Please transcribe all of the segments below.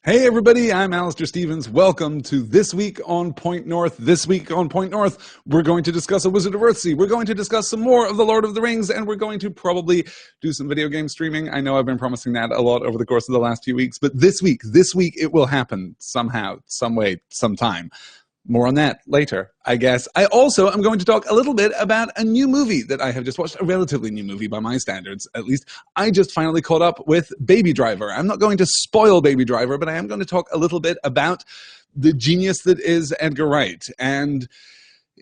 Hey everybody, I'm Alistair Stevens. Welcome to This Week on Point North. This week on Point North, we're going to discuss A Wizard of Earthsea. We're going to discuss some more of The Lord of the Rings, and we're going to probably do some video game streaming. I know I've been promising that a lot over the course of the last few weeks, but this week it will happen somehow, some way, sometime. More on that later, I guess. I also am going to talk a little bit about a new movie that I have just watched, a relatively new movie by my standards, at least. I just finally caught up with Baby Driver. I'm not going to spoil Baby Driver, but I am going to talk a little bit about the genius that is Edgar Wright. And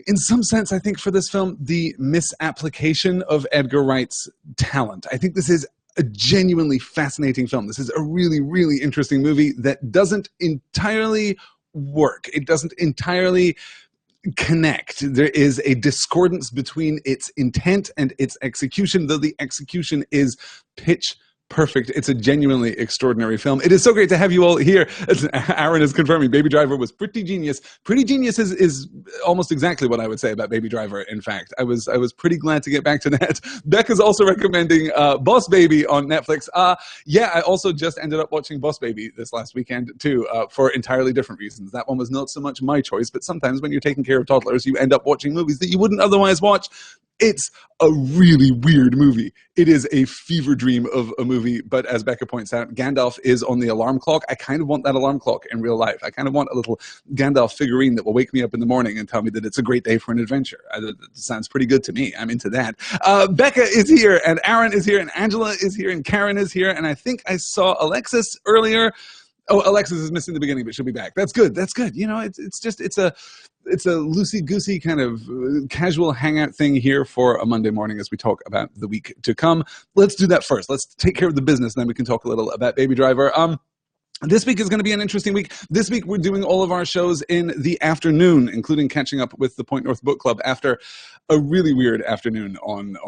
in some sense, I think for this film, the misapplication of Edgar Wright's talent. I think this is a genuinely fascinating film. This is a really, really interesting movie that doesn't entirely work. It doesn't entirely connect. There is a discordance between its intent and its execution, though the execution is pitch perfect. It's a genuinely extraordinary film. It is so great to have you all here. As Aaron is confirming, Baby Driver was pretty genius. Pretty genius is almost exactly what I would say about Baby Driver, in fact. I was pretty glad to get back to that. Becca's also recommending Boss Baby on Netflix. Yeah, I also just ended up watching Boss Baby this last weekend, too, for entirely different reasons. That one was not so much my choice, but sometimes when you're taking care of toddlers, you end up watching movies that you wouldn't otherwise watch. It's a really weird movie. It is a fever dream of a movie, but as Becca points out, Gandalf is on the alarm clock. I kind of want that alarm clock in real life. I kind of want a little Gandalf figurine that will wake me up in the morning and tell me that it's a great day for an adventure. It sounds pretty good to me. I'm into that. Becca is here, and Aaron is here, and Angela is here, and Karen is here, and I think I saw Alexis earlier. Oh, Alexis is missing the beginning, but she'll be back. That's good. That's good. You know, it's a loosey-goosey kind of casual hangout thing here for a Monday morning as we talk about the week to come. Let's do that first. Let's take care of the business, then we can talk a little about Baby Driver. This week is going to be an interesting week. This week we're doing all of our shows in the afternoon, including catching up with the Point North Book Club after a really weird afternoon on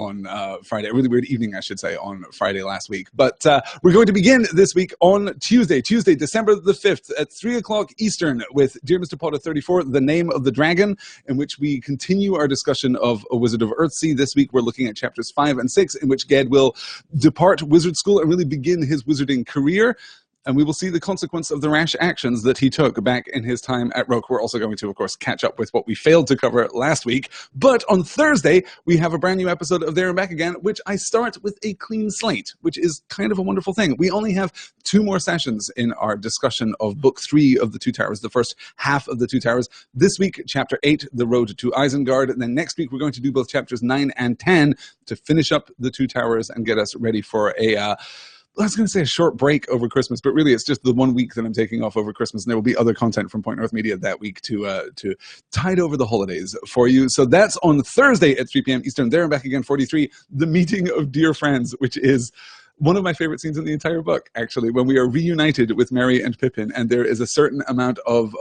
Friday, a really weird evening, I should say, on Friday last week. But we're going to begin this week on Tuesday, December the 5th at 3 o'clock Eastern with Dear Mr. Potter 34, The Name of the Dragon, in which we continue our discussion of A Wizard of Earthsea. This week we're looking at chapters 5 and 6, in which Ged will depart wizard school and really begin his wizarding career. And we will see the consequence of the rash actions that he took back in his time at Roke. We're also going to, of course, catch up with what we failed to cover last week. But on Thursday, we have a brand new episode of There and Back Again, which I start with a clean slate, which is kind of a wonderful thing. We only have 2 more sessions in our discussion of Book 3 of The Two Towers, the first half of The Two Towers. This week, Chapter 8, The Road to Isengard. And then next week, we're going to do both Chapters 9 and 10 to finish up The Two Towers and get us ready for I was going to say a short break over Christmas, but really it's just the 1 week that I'm taking off over Christmas, and there will be other content from Point North Media that week to tide over the holidays for you. So that's on Thursday at 3 p.m. Eastern. There and Back Again 43, The Meeting of Dear Friends, which is one of my favorite scenes in the entire book, actually, when we are reunited with Merry and Pippin, and there is a certain amount of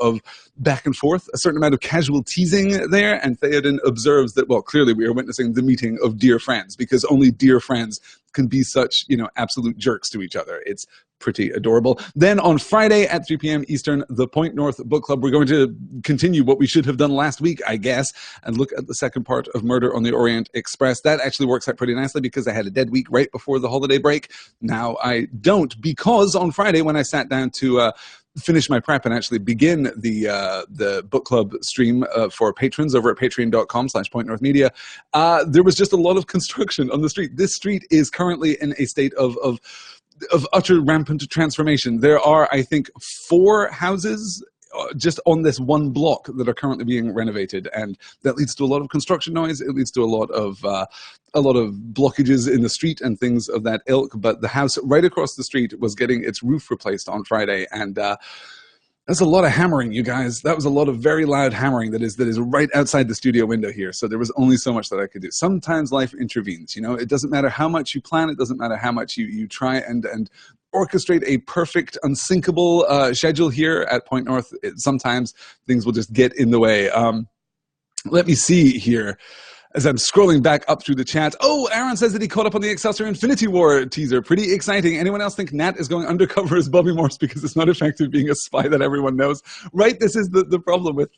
back and forth, a certain amount of casual teasing there, and Theoden observes that, well, clearly we are witnessing the meeting of dear friends, because only dear friends can be such, absolute jerks to each other. It's pretty adorable. Then on Friday at 3 p.m. Eastern, the Point North Book Club, we're going to continue what we should have done last week, I guess, and look at the second part of Murder on the Orient Express. That actually works out pretty nicely because I had a dead week right before the holiday break. Now I don't, because on Friday when I sat down to finish my prep and actually begin the book club stream for patrons over at patreon.com/pointnorthmedia, there was just a lot of construction on the street. This street is currently in a state of utter rampant transformation. There are, I think, 4 houses just on this one block that are currently being renovated, and that leads to a lot of construction noise. It leads to a lot of blockages in the street and things of that ilk. But the house right across the street was getting its roof replaced on Friday, and that's a lot of hammering, you guys. That was a lot of very loud hammering that is right outside the studio window here. So there was only so much that I could do. Sometimes life intervenes. It doesn't matter how much you plan. It doesn't matter how much you try and orchestrate a perfect, unsinkable schedule here at Point North. Sometimes things will just get in the way. Let me see here. As I'm scrolling back up through the chat. Oh, Aaron says that he caught up on the Excelsior Infinity War teaser. Pretty exciting. Anyone else think Nat is going undercover as Bobby Morse because it's not effective being a spy that everyone knows? Right? This is the problem with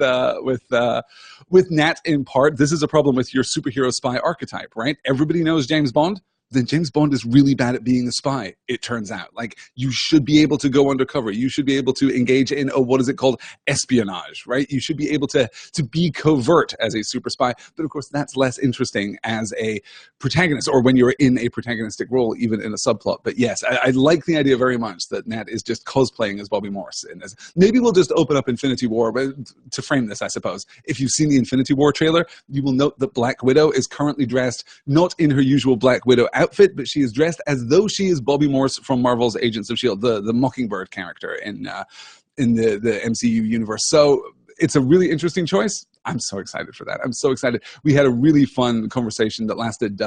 Nat in part. This is a problem with your superhero spy archetype, right? Everybody knows James Bond. then James Bond is really bad at being a spy, it turns out. Like, you should be able to go undercover. You should be able to engage in, what is it called? Espionage, right? You should be able to be covert as a super spy. But of course, that's less interesting as a protagonist, or when you're in a protagonistic role, even in a subplot. But yes, I like the idea very much that Nat is just cosplaying as Bobby Morse in this. Maybe we'll just open up Infinity War, but to frame this, I suppose. If you've seen the Infinity War trailer, you will note that Black Widow is currently dressed not in her usual Black Widow outfit, but she is dressed as though she is Bobby Morse from Marvel's Agents of S.H.I.E.L.D., the Mockingbird character in the MCU universe. So it's a really interesting choice. I'm so excited for that. I'm so excited. We had a really fun conversation that lasted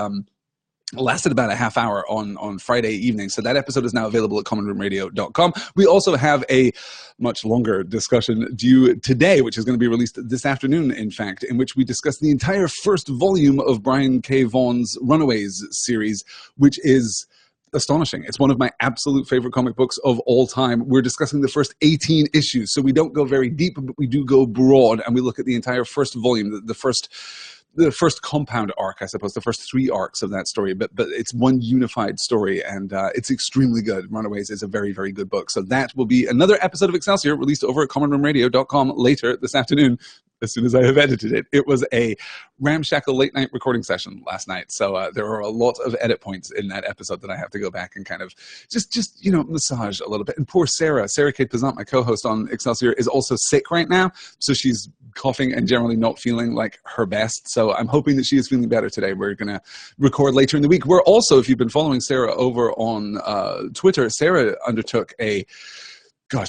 about a half hour on Friday evening. So that episode is now available at commonroomradio.com. We also have a much longer discussion due today, which is going to be released this afternoon, in fact, in which we discuss the entire first volume of Brian K. Vaughan's Runaways series, which is astonishing. It's one of my absolute favorite comic books of all time. We're discussing the first 18 issues, so we don't go very deep, but we do go broad, and we look at the entire first volume, the first compound arc, I suppose, the first 3 arcs of that story, but it's one unified story, and it's extremely good. Runaways is a very, very good book. So that will be another episode of Excelsior released over at commonroomradio.com later this afternoon, as soon as I have edited it. It was a ramshackle late night recording session last night. So there are a lot of edit points in that episode that I have to go back and kind of just massage a little bit. And poor Sarah Kate Pazant, my co-host on Excelsior, is also sick right now. So she's coughing and generally not feeling like her best. So I'm hoping that she is feeling better today. We're going to record later in the week. We're also, if you've been following Sarah over on Twitter, Sarah undertook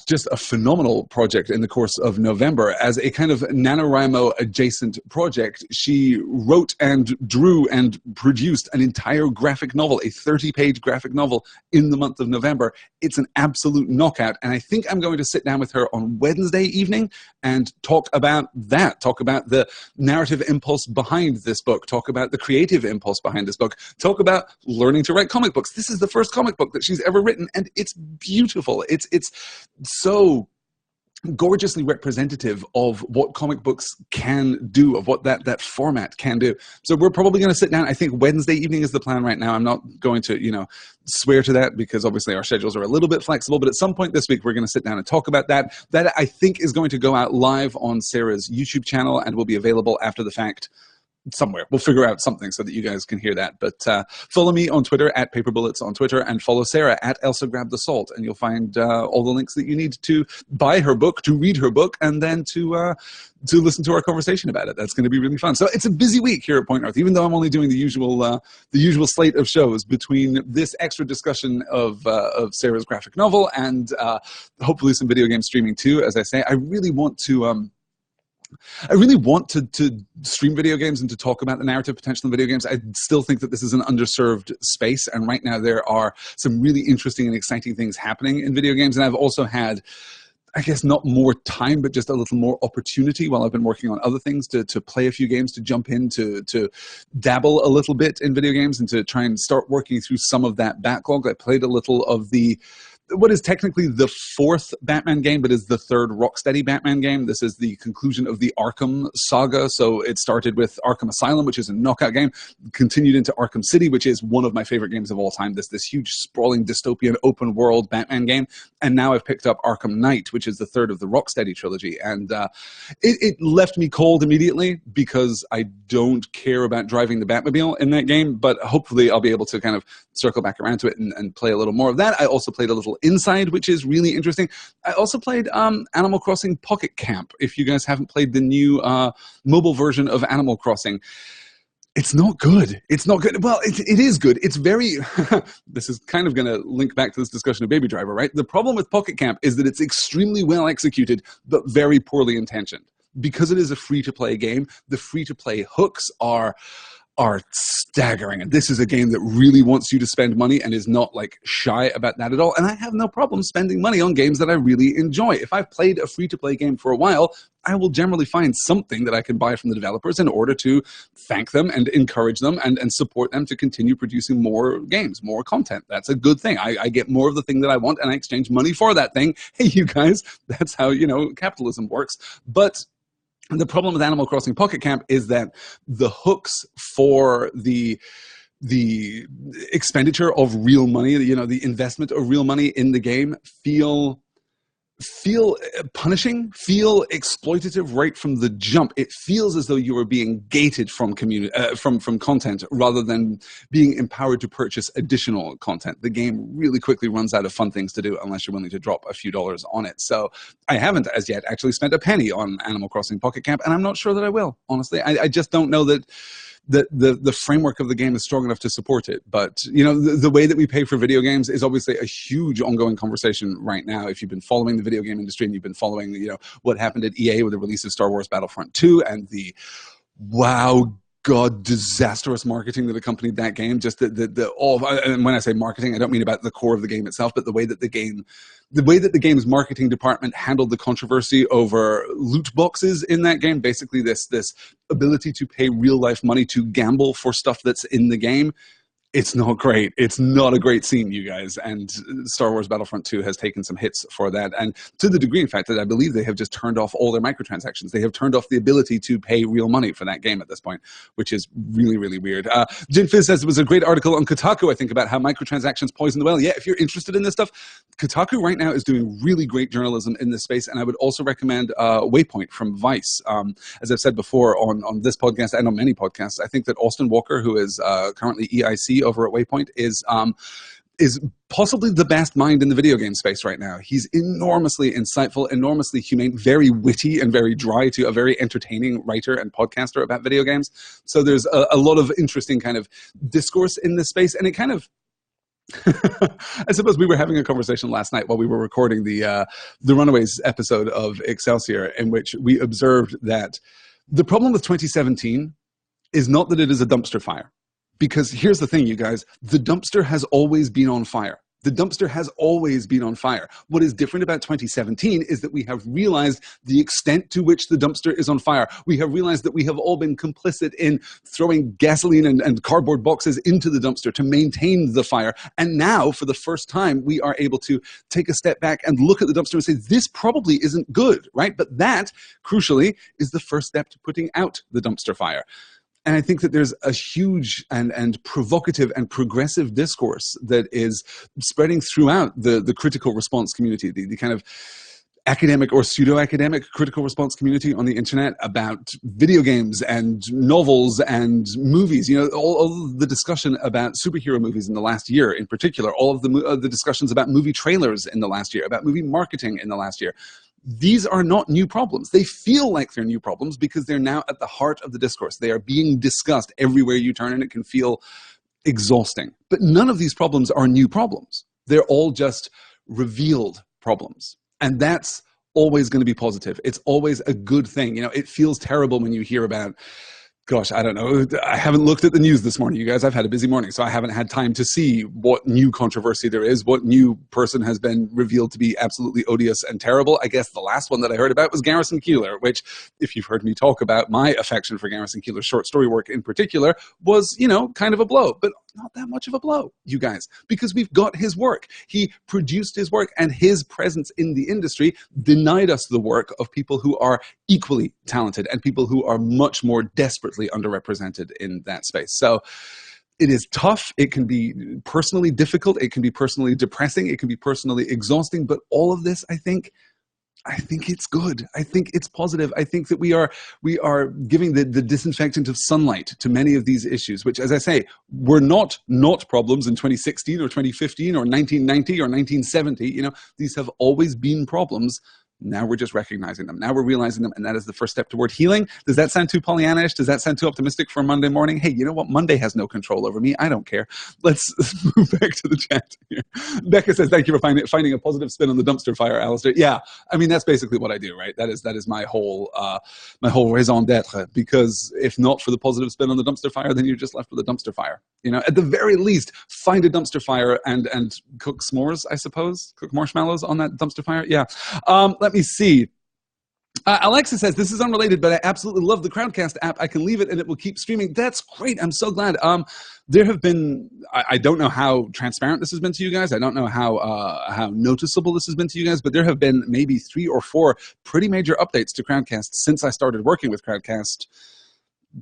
just a phenomenal project in the course of November. As a kind of NaNoWriMo adjacent project, she wrote and drew and produced an entire graphic novel, a 30-page graphic novel in the month of November. It's an absolute knockout, and I think I'm going to sit down with her on Wednesday evening and talk about that, talk about the narrative impulse behind this book, talk about the creative impulse behind this book, talk about learning to write comic books. This is the first comic book that she's ever written, and it's beautiful. It's so gorgeously representative of what comic books can do, of what that format can do. So we're probably going to sit down. I think Wednesday evening is the plan right now. I'm not going to, swear to that, because obviously our schedules are a little bit flexible, but at some point this week we're going to sit down and talk about that. That I think is going to go out live on Sarah's YouTube channel and will be available after the fact somewhere. We'll figure out something so that you guys can hear that. But follow me on Twitter at PaperBullets on Twitter, and follow Sarah at Elsa Grab the Salt, and you'll find all the links that you need to buy her book, to read her book, and then to listen to our conversation about it. That's going to be really fun. So it's a busy week here at Point North, even though I'm only doing the usual slate of shows between this extra discussion of Sarah's graphic novel and hopefully some video game streaming too. As I say, I really want to stream video games and to talk about the narrative potential in video games. I still think that this is an underserved space, and right now there are some really interesting and exciting things happening in video games. And I've also had, I guess, not more time, but just a little more opportunity while I've been working on other things to play a few games, to jump in, to dabble a little bit in video games, and to try and start working through some of that backlog. I played a little of what is technically the 4th Batman game, but is the 3rd Rocksteady Batman game. This is the conclusion of the Arkham saga. So it started with Arkham Asylum, which is a knockout game, continued into Arkham City, which is one of my favorite games of all time. This huge, sprawling, dystopian, open-world Batman game. And now I've picked up Arkham Knight, which is the 3rd of the Rocksteady trilogy. And it left me cold immediately, because I don't care about driving the Batmobile in that game. But hopefully I'll be able to kind of circle back around to it and play a little more of that. I also played a little Inside, which is really interesting. I also played Animal Crossing Pocket Camp. If you guys haven't played the new mobile version of Animal Crossing, it's not good. It's not good. Well, it is good. It's very, this is kind of going to link back to this discussion of Baby Driver, right? The problem with Pocket Camp is that it's extremely well executed, but very poorly intentioned. Because it is a free-to-play game, the free-to-play hooks are staggering. And this is a game that really wants you to spend money and is not shy about that at all. And I have no problem spending money on games that I really enjoy. If I've played a free-to-play game for a while, I will generally find something that I can buy from the developers in order to thank them and encourage them and support them to continue producing more games, more content. That's a good thing. I get more of the thing that I want, and I exchange money for that thing. Hey, you guys, that's how, capitalism works. But the problem with Animal Crossing Pocket Camp is that the hooks for the the expenditure of real money, you know, the investment of real money in the game feel punishing, feel exploitative right from the jump. It feels as though you are being gated from from content rather than being empowered to purchase additional content. The game really quickly runs out of fun things to do unless you're willing to drop a few dollars on it. So I haven't as yet actually spent a penny on Animal Crossing Pocket Camp, and I'm not sure that I will, honestly. I just don't know that the framework of the game is strong enough to support it. But, you know, the way that we pay for video games is obviously a huge ongoing conversation right now. If you've been following the video game industry and you've been following, you know, what happened at EA with the release of Star Wars Battlefront 2 and the disastrous marketing that accompanied that game. Just and when I say marketing, I don't mean about the core of the game itself, but the way that the game's marketing department handled the controversy over loot boxes in that game. Basically, this ability to pay real life money to gamble for stuff that's in the game. It's not great. It's not a great scene, you guys. And Star Wars Battlefront 2 has taken some hits for that. And to the degree, in fact, that I believe they have just turned off all their microtransactions. They have turned off the ability to pay real money for that game at this point, which is really, really weird. Jin Fizz says there was a great article on Kotaku, I think, about how microtransactions poison the well. Yeah, if you're interested in this stuff, Kotaku right now is doing really great journalism in this space. And I would also recommend Waypoint from Vice. As I've said before on this podcast and on many podcasts, I think that Austin Walker, who is currently EIC over at Waypoint, is possibly the best mind in the video game space right now. He's enormously insightful, enormously humane, very witty and very dry, to a very entertaining writer and podcaster about video games. So there's a lot of interesting kind of discourse in this space, and it kind of I suppose we were having a conversation last night while we were recording the Runaways episode of Excelsior, in which we observed that the problem with 2017 is not that it is a dumpster fire. Because here's the thing, you guys, the dumpster has always been on fire. The dumpster has always been on fire. What is different about 2017 is that we have realized the extent to which the dumpster is on fire. We have realized that we have all been complicit in throwing gasoline and cardboard boxes into the dumpster to maintain the fire. And now, for the first time, we are able to take a step back and look at the dumpster and say, this probably isn't good, right? But that, crucially, is the first step to putting out the dumpster fire. And I think that there's a huge and provocative and progressive discourse that is spreading throughout the critical response community, the kind of academic or pseudo-academic critical response community on the internet about video games and novels and movies. You know, all of the discussion about superhero movies in the last year in particular, all of the discussions about movie trailers in the last year, about movie marketing in the last year. These are not new problems. They feel like they're new problems because they're now at the heart of the discourse. They are being discussed everywhere you turn, and it can feel exhausting. But none of these problems are new problems. They're all just revealed problems. And that's always going to be positive. It's always a good thing. You know, it feels terrible when you hear about, gosh, I don't know. I haven't looked at the news this morning, you guys. I've had a busy morning, so I haven't had time to see what new controversy there is, what new person has been revealed to be absolutely odious and terrible. I guess the last one that I heard about was Garrison Keillor, which, if you've heard me talk about my affection for Garrison Keillor's short story work in particular, was, you know, kind of a blow. But not that much of a blow, you guys, because we've got his work. He produced his work, and his presence in the industry denied us the work of people who are equally talented and people who are much more desperately underrepresented in that space. So it is tough. It can be personally difficult. It can be personally depressing. It can be personally exhausting. But all of this, I think it's good. I think it's positive. I think that we are giving the disinfectant of sunlight to many of these issues, which, as I say, were not problems in 2016 or 2015 or 1990 or 1970. You know, these have always been problems. Now we're just recognizing them. Now we're realizing them, and that is the first step toward healing. Does that sound too Pollyannish? Does that sound too optimistic for a Monday morning? Hey, you know what? Monday has no control over me. I don't care. Let's move back to the chat here. Becca says, thank you for finding a positive spin on the dumpster fire, Alistair. Yeah, I mean, that's basically what I do, right? That is my whole raison d'etre, because if not for the positive spin on the dumpster fire, then you're just left with a dumpster fire. You know, at the very least, find a dumpster fire and cook s'mores, I suppose. Cook marshmallows on that dumpster fire. Yeah. Let me see. Alexa says, this is unrelated, but I absolutely love the Crowdcast app. I can leave it and it will keep streaming. That's great. I'm so glad. There have been, I don't know how transparent this has been to you guys. I don't know how noticeable this has been to you guys, but there have been maybe 3 or 4 pretty major updates to Crowdcast since I started working with Crowdcast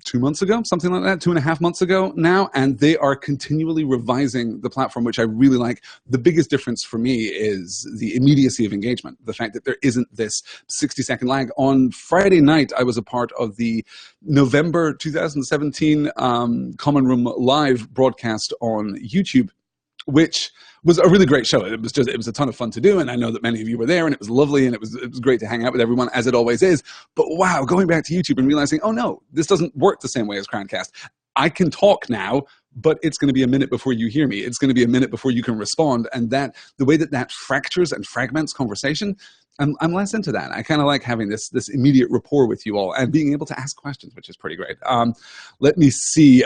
2 months ago, something like that, 2.5 months ago now, and they are continually revising the platform, which I really like. The biggest difference for me is the immediacy of engagement, the fact that there isn't this 60-second lag. On Friday night, I was a part of the November 2017 Common Room Live broadcast on YouTube, which was a really great show. It was a ton of fun to do, and I know that many of you were there, and it was lovely, and it was great to hang out with everyone, as it always is. But wow, going back to YouTube and realizing, oh no, this doesn't work the same way as Crowdcast. I can talk now, but it's going to be a minute before you hear me. It's going to be a minute before you can respond, and that the way that fractures and fragments conversation, I'm less into that. I kind of like having this immediate rapport with you all and being able to ask questions, which is pretty great. Let me see.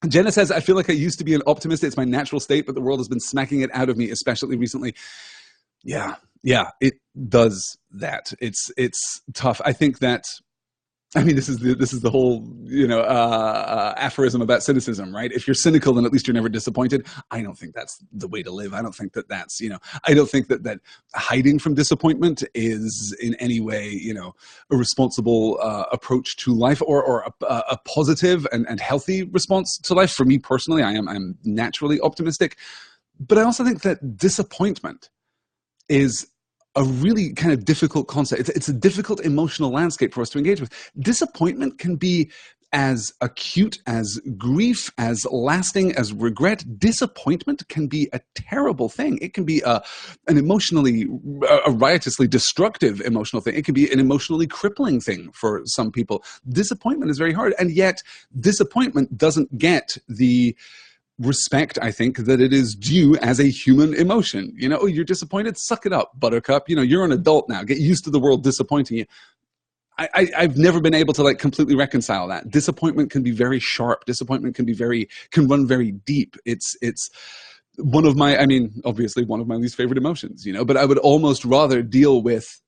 Jenna says, I feel like I used to be an optimist. It's my natural state, but the world has been smacking it out of me, especially recently. Yeah, it does that. It's tough. I think that, I mean, this is the whole, aphorism about cynicism, right? If you're cynical, then at least you're never disappointed. I don't think that's the way to live. I don't think that that's, I don't think that hiding from disappointment is in any way, a responsible approach to life or a positive and healthy response to life. For me personally, I'm naturally optimistic, but I also think that disappointment is a really kind of difficult concept. It's a difficult emotional landscape for us to engage with. Disappointment can be as acute as grief, as lasting as regret. Disappointment can be a terrible thing. It can be a riotously destructive emotional thing. It can be an emotionally crippling thing for some people. Disappointment is very hard, and yet disappointment doesn't get the respect, I think, that it is due as a human emotion. Oh, you're disappointed? Suck it up, buttercup. You're an adult now. Get used to the world disappointing you. I've never been able to completely reconcile that. Disappointment can be very sharp. Disappointment can run very deep. It's one of my, obviously one of my least favorite emotions, but I would almost rather deal with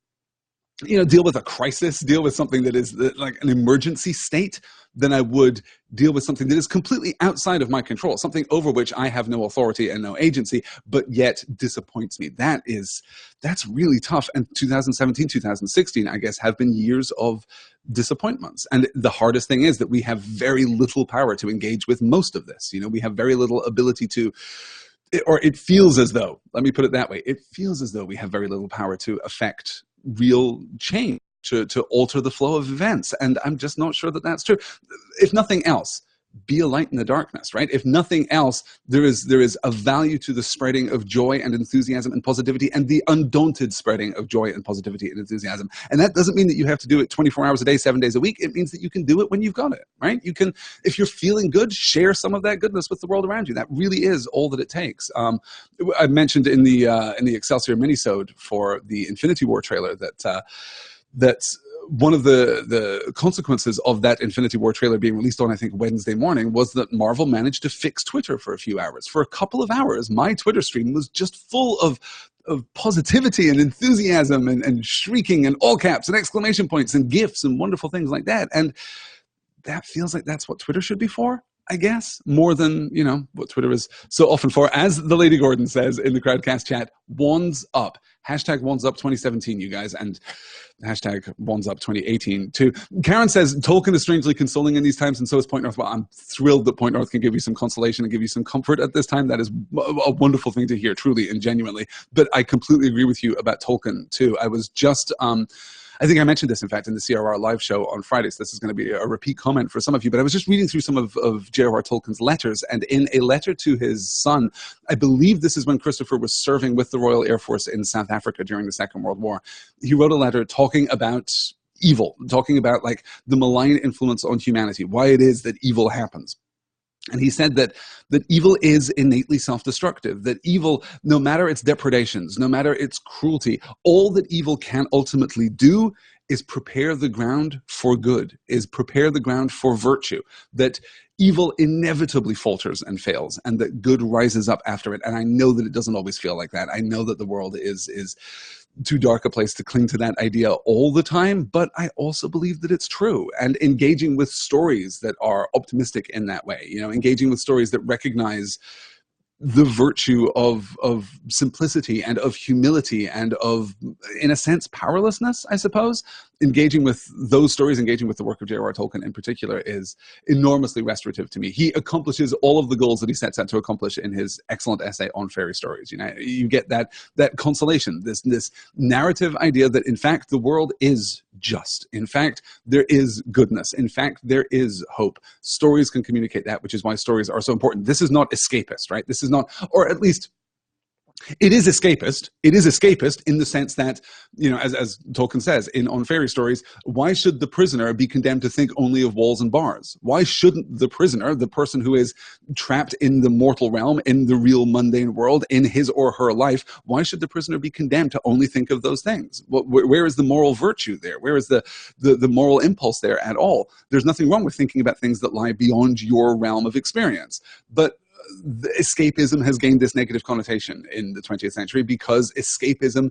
a crisis, deal with something that is like an emergency state, than I would deal with something that is completely outside of my control, something over which I have no authority and no agency, but yet disappoints me. That's really tough. And 2017, 2016, I guess, have been years of disappointments. And the hardest thing is that we have very little power to engage with most of this. We have very little ability to, or it feels as though, let me put it that way, it feels as though we have very little power to affect real change, to alter the flow of events. And I'm just not sure that that's true. If nothing else, be a light in the darkness, right? If nothing else, there is a value to the spreading of joy and enthusiasm and positivity, and the undaunted spreading of joy and positivity and enthusiasm. And that doesn't mean that you have to do it 24 hours a day, 7 days a week. It means that you can do it when you've got it, right? You can, if you're feeling good, share some of that goodness with the world around you. That really is all that it takes. I mentioned in the Excelsior minisode for the Infinity War trailer that's one of the consequences of that Infinity War trailer being released on, I think, Wednesday morning, was that Marvel managed to fix Twitter for a few hours. For a couple of hours, my Twitter stream was just full of positivity and enthusiasm and shrieking and all caps and exclamation points and GIFs and wonderful things like that. And that feels like that's what Twitter should be for, I guess, more than, what Twitter is so often for. As the Lady Gordon says in the Crowdcast chat, wands up. Hashtag wands up 2017, you guys, and hashtag wands up 2018 too. Karen says, Tolkien is strangely consoling in these times, and so is Point North. Well, I'm thrilled that Point North can give you some consolation and give you some comfort at this time. That is a wonderful thing to hear, truly and genuinely. But I completely agree with you about Tolkien too. I was just... I think I mentioned this, in fact, in the CRR live show on Friday, so this is going to be a repeat comment for some of you, but I was just reading through some of J.R.R. Tolkien's letters, and in a letter to his son, I believe this is when Christopher was serving with the Royal Air Force in South Africa during the Second World War. He wrote a letter talking about evil, talking about the malign influence on humanity, why it is that evil happens. And he said that evil is innately self-destructive, that evil, no matter its depredations, no matter its cruelty, all that evil can ultimately do is prepare the ground for good, is prepare the ground for virtue, that evil inevitably falters and fails, and that good rises up after it. And I know that it doesn't always feel like that. I know that the world is too dark a place to cling to that idea all the time, but I also believe that it's true. And engaging with stories that are optimistic in that way, engaging with stories that recognize the virtue of simplicity and of humility and of, in a sense, powerlessness, I suppose. Engaging with those stories, engaging with the work of J.R.R. Tolkien in particular, is enormously restorative to me. He accomplishes all of the goals that he sets out to accomplish in his excellent essay on fairy stories. You know, you get that consolation, this narrative idea that in fact the world is just. In fact, there is goodness. In fact, there is hope. Stories can communicate that, which is why stories are so important. This is not escapist, right? This is not, or at least it is escapist. It is escapist in the sense that, you know, as Tolkien says on fairy stories, why should the prisoner be condemned to think only of walls and bars? Why shouldn't the prisoner, the person who is trapped in the mortal realm, in the real mundane world, in his or her life, why should the prisoner be condemned to only think of those things? Where is the moral virtue there? Where is the moral impulse there at all? There's nothing wrong with thinking about things that lie beyond your realm of experience. But escapism has gained this negative connotation in the 20th century because escapism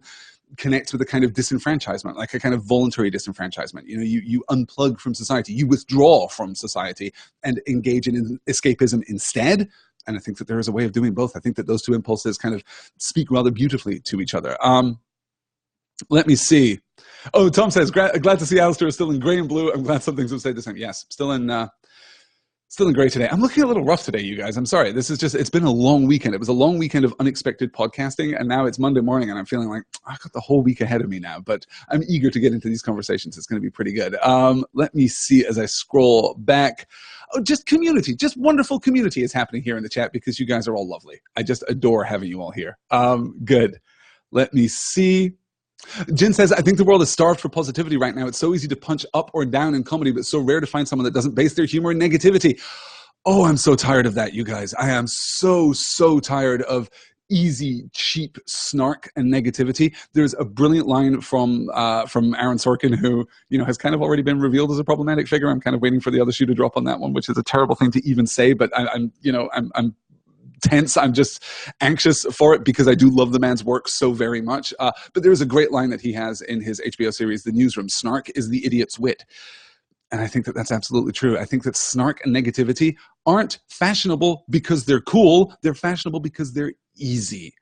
connects with a kind of disenfranchisement, like a kind of voluntary disenfranchisement. You know, you unplug from society, you withdraw from society and engage in escapism instead. And I think that there is a way of doing both. I think that those two impulses kind of speak rather beautifully to each other. Let me see. Oh, Tom says, glad to see Alistair is still in grey and blue. I'm glad some things have stayed the same. Yes, still in grey today. I'm looking a little rough today, you guys. I'm sorry. It's been a long weekend. It was a long weekend of unexpected podcasting, and now it's Monday morning, and I'm feeling like I've got the whole week ahead of me now, but I'm eager to get into these conversations. It's going to be pretty good. Let me see as I scroll back. Oh, just community. Just wonderful community is happening here in the chat because you guys are all lovely. I just adore having you all here. Good. Let me see. Jin says, I think the world is starved for positivity right now. It's so easy to punch up or down in comedy, but so rare to find someone that doesn't base their humor in negativity. Oh, I'm so tired of that, you guys. I am so tired of easy, cheap snark and negativity. There's a brilliant line from Aaron Sorkin, who, you know, has kind of already been revealed as a problematic figure. I'm kind of waiting for the other shoe to drop on that one, which is a terrible thing to even say, but I'm tense. I'm just anxious for it because I do love the man's work so very much. But there's a great line that he has in his HBO series, The Newsroom. Snark is the idiot's wit. And I think that that's absolutely true. I think that snark and negativity aren't fashionable because they're cool. They're fashionable because they're easy.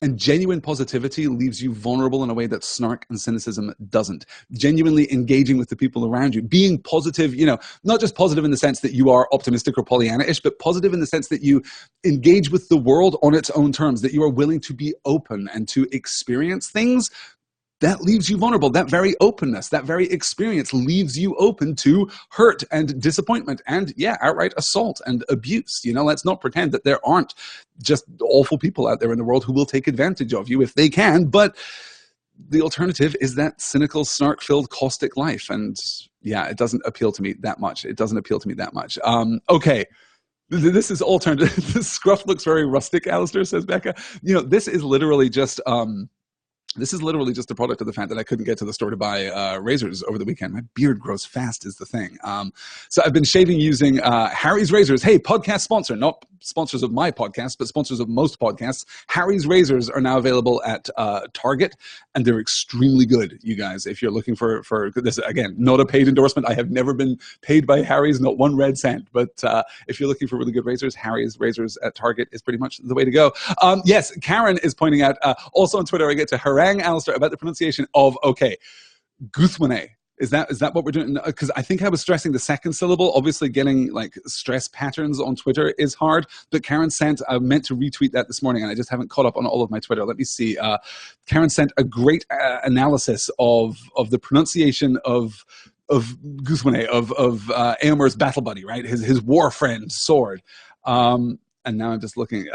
And genuine positivity leaves you vulnerable in a way that snark and cynicism doesn't. Genuinely engaging with the people around you, being positive, you know, not just positive in the sense that you are optimistic or Pollyanna-ish, but positive in the sense that you engage with the world on its own terms, that you are willing to be open and to experience things. That leaves you vulnerable. That very openness, that very experience leaves you open to hurt and disappointment and, yeah, outright assault and abuse. You know, let's not pretend that there aren't just awful people out there in the world who will take advantage of you if they can. But the alternative is that cynical, snark-filled, caustic life. And, yeah, it doesn't appeal to me that much. It doesn't appeal to me that much. Okay. This is all turned. This scruff looks very rustic, Alistair, says Becca. You know, this is literally just a product of the fact that I couldn't get to the store to buy razors over the weekend. My beard grows fast is the thing. So I've been shaving using Harry's Razors. Hey, podcast sponsor, not sponsors of my podcast, but sponsors of most podcasts. Harry's Razors are now available at Target, and they're extremely good, you guys. If you're looking for this, again, not a paid endorsement. I have never been paid by Harry's, not one red cent. But if you're looking for really good razors, Harry's Razors at Target is pretty much the way to go. Yes, Karen is pointing out, also on Twitter, I get to harangue Alistair about the pronunciation of, okay, Guthwine. Is that what we're doing? Because I think I was stressing the second syllable. Obviously, getting like stress patterns on Twitter is hard. But Karen sent, I meant to retweet that this morning, and I just haven't caught up on all of my Twitter. Let me see. Karen sent a great analysis of the pronunciation of Guthwine, of Éomer's battle buddy, right? His war friend, sword. And now I'm just looking.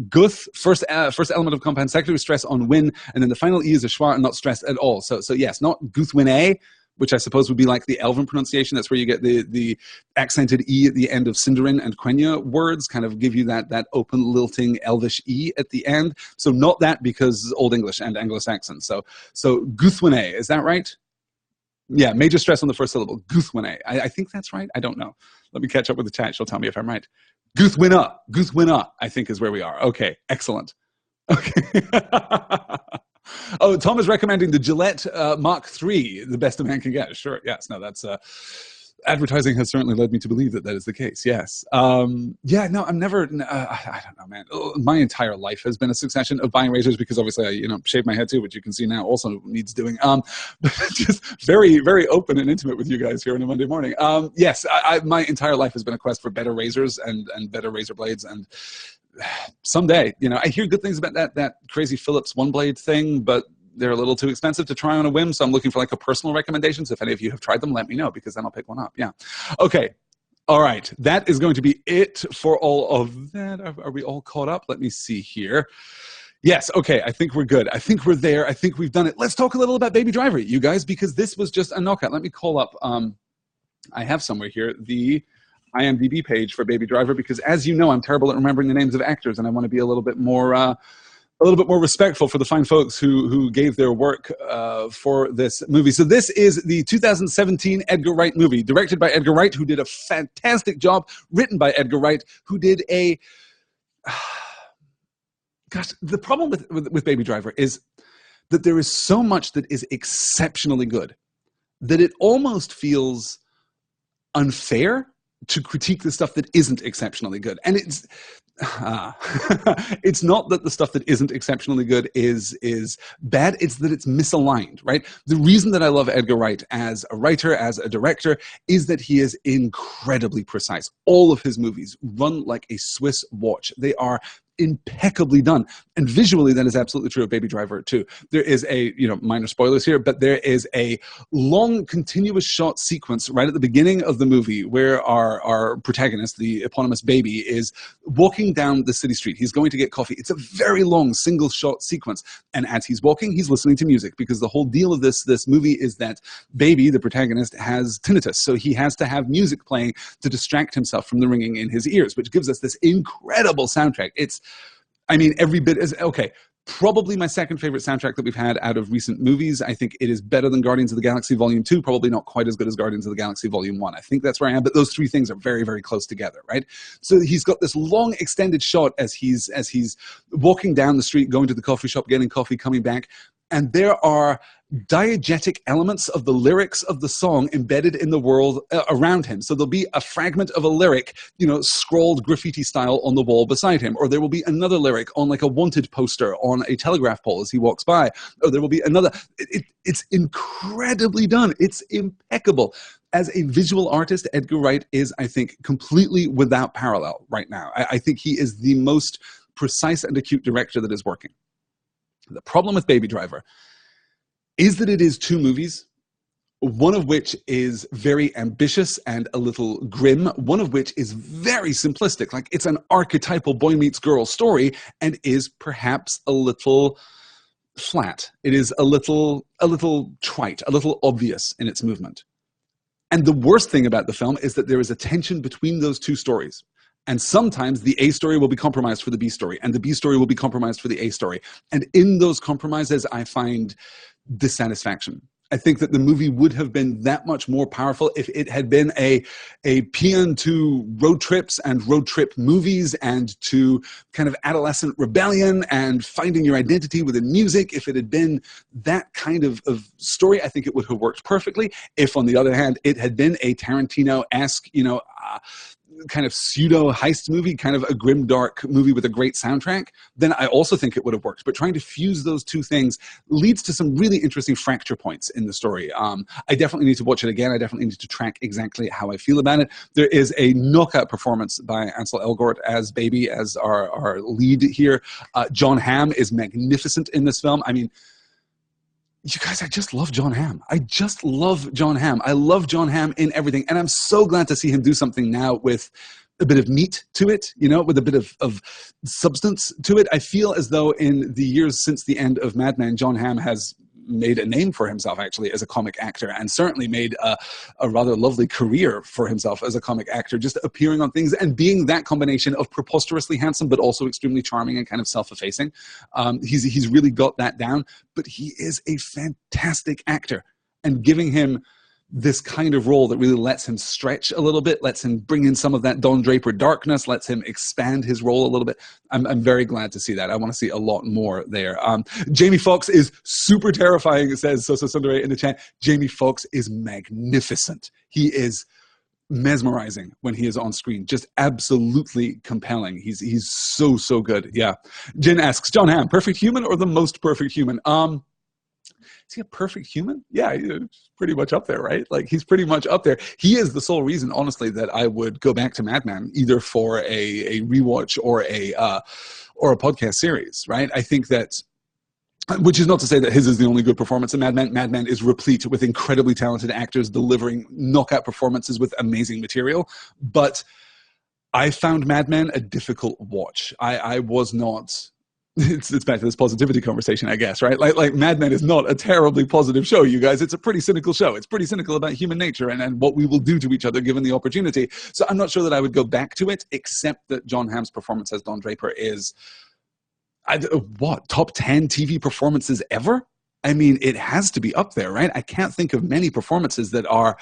Guth, first element of compound secondary stress on win, and then the final E is a schwa and not stressed at all. So yes, not Guthwine, which I suppose would be like the Elven pronunciation. That's where you get the accented E at the end of Sindarin and Quenya words, kind of give you that open, lilting, Elvish E at the end. So not that, because Old English and Anglo-Saxon. So Guthwine, is that right? Yeah, major stress on the first syllable. Guthwine. I think that's right. I don't know. Let me catch up with the chat. She'll tell me if I'm right. Guthwine, I think is where we are. Okay, excellent. Okay. Oh, Tom is recommending the Gillette Mark III, the best a man can get. Sure, yes. No, that's advertising has certainly led me to believe that that is the case. Yes. Yeah. No, I'm never. I don't know, man. My entire life has been a succession of buying razors because obviously I, shave my head too, which you can see now also needs doing. But just very, very open and intimate with you guys here on a Monday morning. Yes, my entire life has been a quest for better razors and better razor blades, and someday, I hear good things about that crazy Philips one blade thing, but they're a little too expensive to try on a whim, so I'm looking for like a personal recommendation. So if any of you have tried them, let me know, because then I'll pick one up. Yeah. Okay. All right. That is going to be it for all of that. Are we all caught up? Let me see here. Yes. Okay. I think we're good. I think we're there. I think we've done it. Let's talk a little about Baby Driver, you guys, because this was just a knockout. Let me call up, I have somewhere here the IMDb page for Baby Driver, because as you know, I'm terrible at remembering the names of actors, and I want to be a little bit more respectful for the fine folks who gave their work for this movie. So this is the 2017 Edgar Wright movie, directed by Edgar Wright, who did a fantastic job, written by Edgar Wright, who did a... Gosh, the problem with Baby Driver is that there is so much that is exceptionally good that it almost feels unfair to critique the stuff that isn't exceptionally good. And it's not that the stuff that isn't exceptionally good is bad, it's that it's misaligned, right? The reason that I love Edgar Wright as a writer, as a director, is that he is incredibly precise. All of his movies run like a Swiss watch. They are impeccably done, and visually that is absolutely true of Baby Driver too. There is a, minor spoilers here, but there is a long continuous shot sequence right at the beginning of the movie where our protagonist, the eponymous baby, is walking down the city street. He's going to get coffee. It's a very long single shot sequence, and as he's walking, he's listening to music, because the whole deal of this movie is that baby, the protagonist, has tinnitus, so he has to have music playing to distract himself from the ringing in his ears, which gives us this incredible soundtrack. Every bit is okay. Probably my second favorite soundtrack that we've had out of recent movies. I think it is better than Guardians of the Galaxy Volume 2, probably not quite as good as Guardians of the Galaxy Volume 1. I think that's where I am, but those three things are very, very close together, right? So he's got this long extended shot as he's walking down the street, going to the coffee shop, getting coffee, coming back, and there are diegetic elements of the lyrics of the song embedded in the world around him. So there'll be a fragment of a lyric, scrawled graffiti style on the wall beside him, or there will be another lyric on like a wanted poster on a telegraph pole as he walks by, or there will be another. It's incredibly done. It's impeccable. As a visual artist, Edgar Wright is, I think, completely without parallel right now. I think he is the most precise and acute director that is working. The problem with Baby Driver is that it is two movies, one of which is very ambitious and a little grim, one of which is very simplistic, like it's an archetypal boy meets girl story, and is perhaps a little flat. It is a little trite, a little obvious in its movement. And the worst thing about the film is that there is a tension between those two stories. And sometimes the A story will be compromised for the B story, and the B story will be compromised for the A story. And in those compromises, I find dissatisfaction. I think that the movie would have been that much more powerful if it had been a paean to road trips and road trip movies, and to kind of adolescent rebellion and finding your identity within music. If it had been that kind of story, I think it would have worked perfectly. If, on the other hand, it had been a Tarantino-esque, kind of pseudo heist movie, kind of a grim dark movie with a great soundtrack, then I also think it would have worked. But trying to fuse those two things leads to some really interesting fracture points in the story. I definitely need to watch it again. I definitely need to track exactly how I feel about it. There is a knockout performance by Ansel Elgort as Baby, as our lead here. Jon Hamm is magnificent in this film. I mean, you guys, I just love Jon Hamm. I just love Jon Hamm. I love Jon Hamm in everything. And I'm so glad to see him do something now with a bit of meat to it, with a bit of substance to it. I feel as though in the years since the end of Mad Men, Jon Hamm has made a name for himself actually as a comic actor, and certainly made a rather lovely career for himself as a comic actor, just appearing on things and being that combination of preposterously handsome but also extremely charming and kind of self-effacing. He's really got that down, but he is a fantastic actor, and giving him this kind of role that really lets him stretch a little bit, lets him bring in some of that Don Draper darkness, lets him expand his role a little bit. I'm very glad to see that. I want to see a lot more there. Jamie Foxx is super terrifying, says Sosa Sundare in the chat. Jamie Foxx is magnificent. He is mesmerizing when he is on screen. Just absolutely compelling. He's so good. Yeah. Jen asks, Jon Hamm, perfect human or the most perfect human? Is he a perfect human? Yeah, he's pretty much up there, right? Like, he's pretty much up there. He is the sole reason, honestly, that I would go back to Mad Men, either for a rewatch or a podcast series, right? I think that, which is not to say that his is the only good performance in Mad Men. Mad Men is replete with incredibly talented actors delivering knockout performances with amazing material. But I found Mad Men a difficult watch. I was not... It's back to this positivity conversation, I guess, right? Like Mad Men is not a terribly positive show, you guys. It's a pretty cynical show. It's pretty cynical about human nature and what we will do to each other given the opportunity. So I'm not sure that I would go back to it, except that Jon Hamm's performance as Don Draper is, top 10 TV performances ever? I mean, it has to be up there, right? I can't think of many performances that are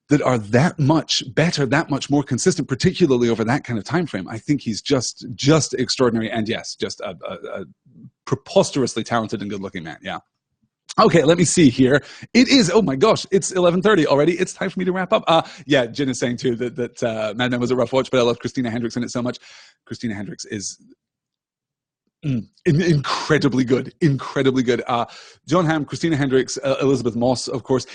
that much better, that much more consistent, particularly over that kind of time frame. I think he's just extraordinary, and yes, just a preposterously talented and good-looking man. Yeah. Okay, let me see here. It is, oh my gosh, it's 11:30 already. It's time for me to wrap up. Yeah, Jen is saying too that Mad Men was a rough watch, but I love Christina Hendricks in it so much. Christina Hendricks is incredibly good. Jon Hamm, Christina Hendricks, Elizabeth Moss, of course.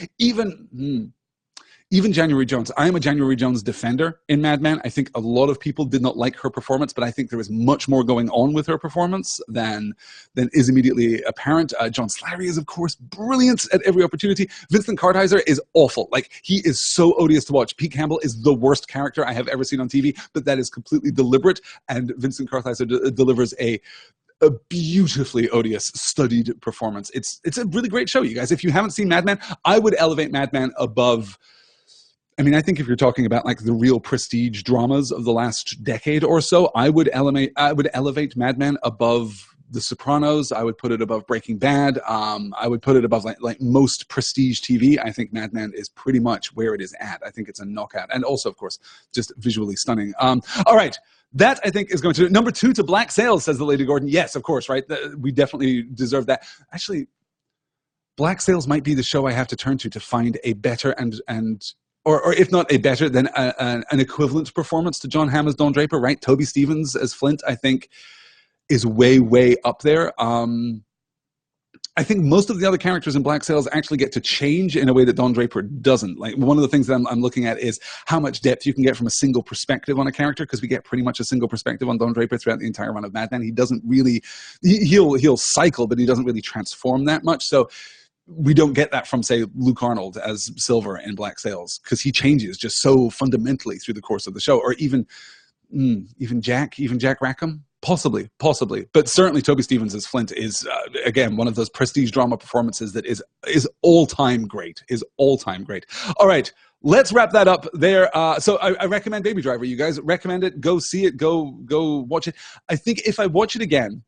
Even January Jones. I am a January Jones defender in Mad Men. I think a lot of people did not like her performance, but I think there was much more going on with her performance than is immediately apparent. John Slattery is, of course, brilliant at every opportunity. Vincent Kartheiser is awful. Like, he is so odious to watch. Pete Campbell is the worst character I have ever seen on TV, but that is completely deliberate, and Vincent Kartheiser delivers a beautifully odious, studied performance. It's a really great show, you guys. If you haven't seen Mad Men, I would elevate Mad Men above... I mean, I think if you're talking about like the real prestige dramas of the last decade or so, I would elevate Mad Men above The Sopranos. I would put it above Breaking Bad. I would put it above like most prestige TV. I think Mad Men is pretty much where it is at. I think it's a knockout, and also, of course, just visually stunning. All right. That, I think, is going to... Number 2 to Black Sails, says the Lady Gordon. Yes, of course, right? We definitely deserve that. Actually, Black Sails might be the show I have to turn to find a better or if not a better, then an equivalent performance to Jon Hamm as Don Draper, right? Toby Stephens as Flint, I think, is way up there. I think most of the other characters in Black Sails actually get to change in a way that Don Draper doesn't. Like, one of the things that I'm looking at is how much depth you can get from a single perspective on a character, because we get pretty much a single perspective on Don Draper throughout the entire run of Mad Men. He doesn't really... He'll cycle, but he doesn't really transform that much. So we don't get that from, say, Luke Arnold as Silver in Black Sails, because he changes just so fundamentally through the course of the show. Or even Jack Rackham. Possibly. But certainly Toby Stephens as Flint is, again, one of those prestige drama performances that is all-time great. All right, let's wrap that up there. So I recommend Baby Driver. You guys recommend it. Go see it. Go watch it. I think if I watch it again,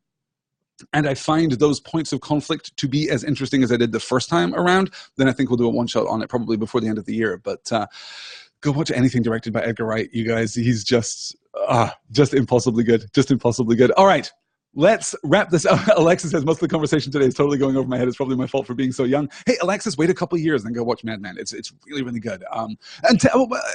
and I find those points of conflict to be as interesting as I did the first time around, then I think we'll do a one-shot on it probably before the end of the year. But go watch anything directed by Edgar Wright, you guys. He's just impossibly good. All right, let's wrap this up. Alexis says, most of the conversation today is totally going over my head. It's probably my fault for being so young. Hey, Alexis, wait a couple of years and then go watch Mad Men. It's really good.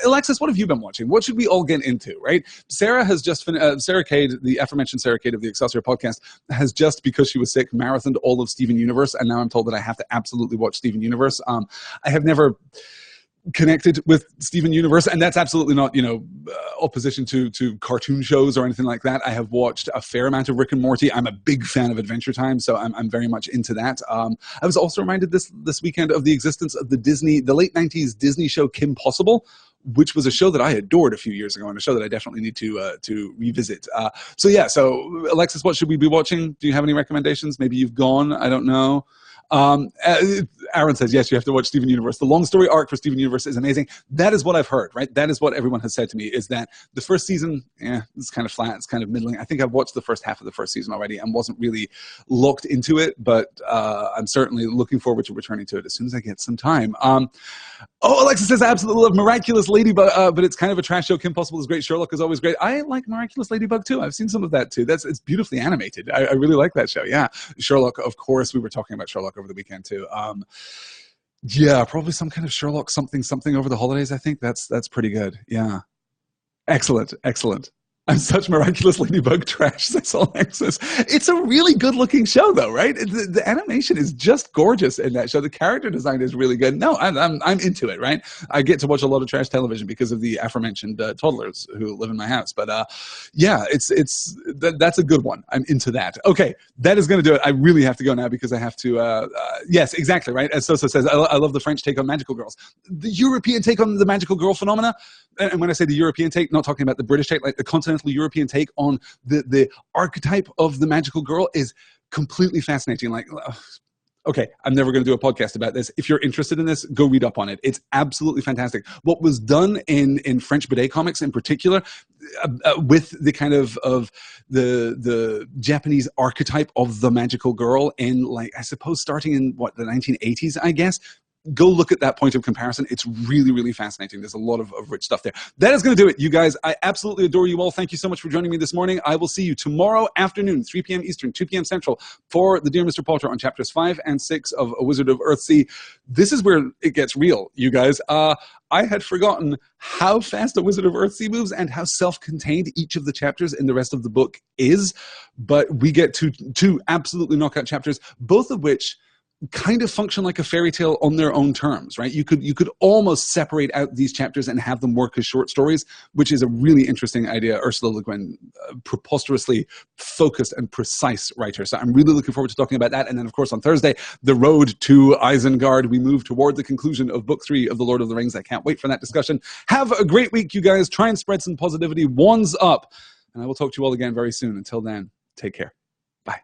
Alexis, what have you been watching? What should we all get into, right? Sarah has just Sarah Cade, the aforementioned Sarah Cade of the Excelsior podcast, has just, because she was sick, marathoned all of Steven Universe, and now I'm told that I have to absolutely watch Steven Universe. I have never connected with Steven Universe, and that's absolutely not, opposition to cartoon shows or anything like that. I have watched a fair amount of Rick and Morty. I'm a big fan of Adventure Time, so I'm very much into that. I was also reminded this weekend of the existence of the late 90s Disney show Kim Possible, which was a show that I adored a few years ago, and a show that I definitely need to revisit. So Alexis, what should we be watching? Do you have any recommendations? Maybe you've gone, I don't know. Aaron says, yes, you have to watch Steven Universe. The long story arc for Steven Universe is amazing. That is what I've heard, right? That is what everyone has said to me, is that the first season, it's kind of flat, it's kind of middling. I think I've watched the first half of the first season already and wasn't really locked into it, but I'm certainly looking forward to returning to it as soon as I get some time. Alexa says, I absolutely love Miraculous Ladybug, but it's kind of a trash show. Kim Possible is great. Sherlock is always great. I like Miraculous Ladybug too. I've seen some of that too. It's beautifully animated. I really like that show. Yeah. Sherlock, of course. We were talking about Sherlock over the weekend too. Yeah, probably some kind of Sherlock something over the holidays. I think that's pretty good. Yeah. Excellent, excellent. I'm such miraculous ladybug trash. That's all Alexis. It's a really good looking show, though, right? The animation is just gorgeous in that show. The character design is really good. No, I'm into it, right? I get to watch a lot of trash television because of the aforementioned toddlers who live in my house. But yeah, that's a good one. I'm into that. Okay, that is going to do it. I really have to go now because I have to. Yes, exactly, right. As Sosa says, I love the French take on magical girls. The European take on the magical girl phenomena. And when I say the European take, not talking about the British take, like the continental European take on the archetype of the magical girl is completely fascinating. Like, okay, I'm never going to do a podcast about this. If you're interested in this, go read up on it. It's absolutely fantastic. What was done in French BD comics in particular, with the kind of the Japanese archetype of the magical girl in, like, I suppose starting in what, the 1980s, I guess. Go look at that point of comparison. It's really, really fascinating. There's a lot of rich stuff there. That is going to do it, you guys. I absolutely adore you all. Thank you so much for joining me this morning. I will see you tomorrow afternoon, 3 p.m. Eastern, 2 p.m. Central, for the Dear Mr. Potter on chapters 5 and 6 of A Wizard of Earthsea. This is where it gets real, you guys. I had forgotten how fast A Wizard of Earthsea moves and how self-contained each of the chapters in the rest of the book is. But we get two absolutely knockout chapters, both of which kind of function like a fairy tale on their own terms, right? You could almost separate out these chapters and have them work as short stories, which is a really interesting idea. Ursula Le Guin, preposterously focused and precise writer. So I'm really looking forward to talking about that. And then, of course, on Thursday, the road to Isengard. We move toward the conclusion of Book 3 of The Lord of the Rings. I can't wait for that discussion. Have a great week, you guys. Try and spread some positivity. Wands up. And I will talk to you all again very soon. Until then, take care. Bye.